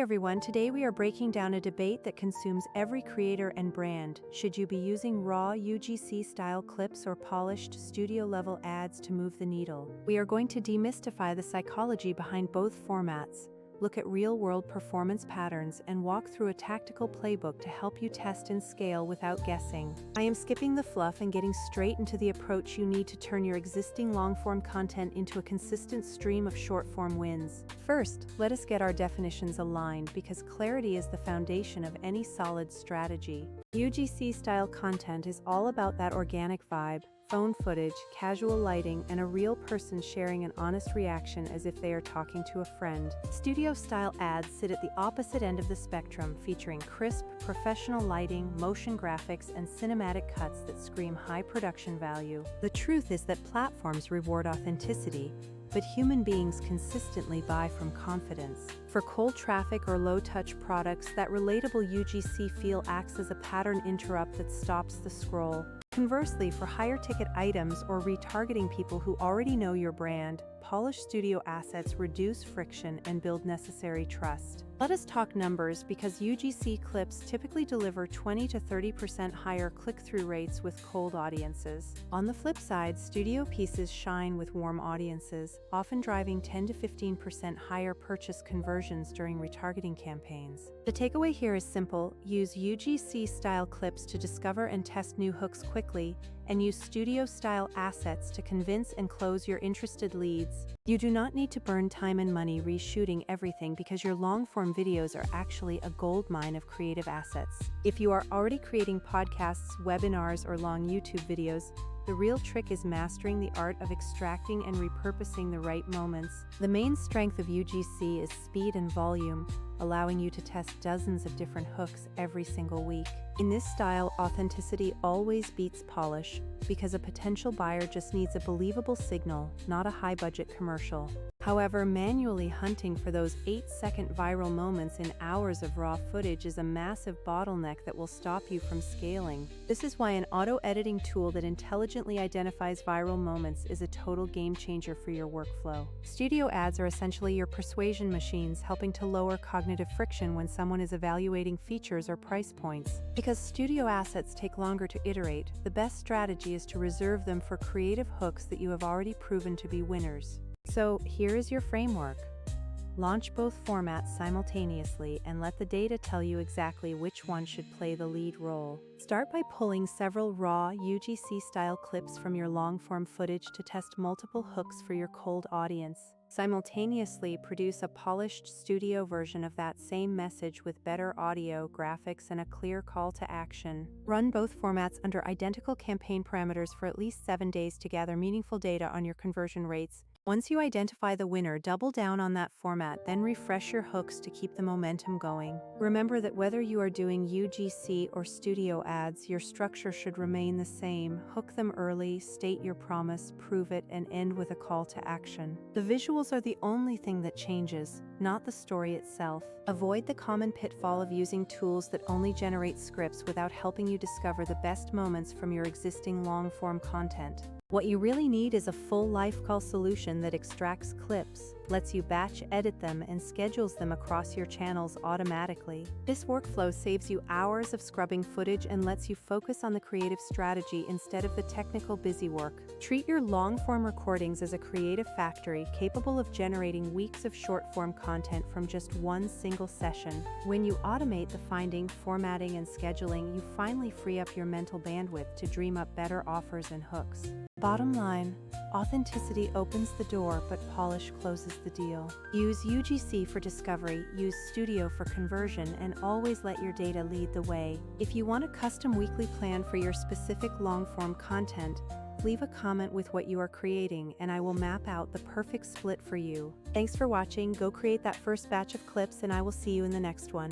everyone, today we are breaking down a debate that consumes every creator and brand. Should you be using raw UGC style clips or polished studio level ads to move the needle? We are going to demystify the psychology behind both formats, look at real-world performance patterns, and walk through a tactical playbook to help you test and scale without guessing. I am skipping the fluff and getting straight into the approach you need to turn your existing long-form content into a consistent stream of short-form wins. First, let us get our definitions aligned because clarity is the foundation of any solid strategy. UGC-style content is all about that organic vibe, phone footage, casual lighting, and a real person sharing an honest reaction as if they are talking to a friend. Studio-style ads sit at the opposite end of the spectrum, featuring crisp, professional lighting, motion graphics, and cinematic cuts that scream high production value. The truth is that platforms reward authenticity, but human beings consistently buy from confidence. For cold traffic or low-touch products, that relatable UGC feel acts as a pattern interrupt that stops the scroll. Conversely, for higher-ticket items or retargeting people who already know your brand, polished studio assets reduce friction and build necessary trust. Let us talk numbers because UGC clips typically deliver 20 to 30% higher click-through rates with cold audiences. On the flip side, studio pieces shine with warm audiences, often driving 10 to 15% higher purchase conversions during retargeting campaigns. The takeaway here is simple: use UGC-style clips to discover and test new hooks quickly, and use studio-style assets to convince and close your interested leads. You do not need to burn time and money reshooting everything because your long-form videos are actually a goldmine of creative assets. If you are already creating podcasts, webinars, or long YouTube videos, the real trick is mastering the art of extracting and repurposing the right moments. The main strength of UGC is speed and volume, allowing you to test dozens of different hooks every single week. In this style, authenticity always beats polish, because a potential buyer just needs a believable signal, not a high-budget commercial. However, manually hunting for those 8-second viral moments in hours of raw footage is a massive bottleneck that will stop you from scaling. This is why an auto-editing tool that intelligently identifies viral moments is a total game-changer for your workflow. Studio ads are essentially your persuasion machines, helping to lower cognitive friction when someone is evaluating features or price points. Because studio assets take longer to iterate, the best strategy is to reserve them for creative hooks that you have already proven to be winners. So here is your framework. Launch both formats simultaneously and let the data tell you exactly which one should play the lead role. Start by pulling several raw UGC-style clips from your long-form footage to test multiple hooks for your cold audience. Simultaneously, produce a polished studio version of that same message with better audio, graphics, and a clear call to action. Run both formats under identical campaign parameters for at least 7 days to gather meaningful data on your conversion rates. Once you identify the winner, double down on that format, then refresh your hooks to keep the momentum going. Remember that whether you are doing UGC or studio ads, your structure should remain the same. Hook them early, state your promise, prove it, and end with a call to action. The visuals are the only thing that changes, not the story itself. Avoid the common pitfall of using tools that only generate scripts without helping you discover the best moments from your existing long-form content. What you really need is a full life call solution that extracts clips, lets you batch edit them, and schedules them across your channels automatically. This workflow saves you hours of scrubbing footage and lets you focus on the creative strategy instead of the technical busywork. Treat your long-form recordings as a creative factory capable of generating weeks of short-form content from just one single session. When you automate the finding, formatting, and scheduling, you finally free up your mental bandwidth to dream up better offers and hooks. Bottom line, authenticity opens the door, but polish closes the deal. Use UGC for discovery, use Studio for conversion, and always let your data lead the way. If you want a custom weekly plan for your specific long-form content, leave a comment with what you are creating, and I will map out the perfect split for you. Thanks for watching. Go create that first batch of clips, and I will see you in the next one.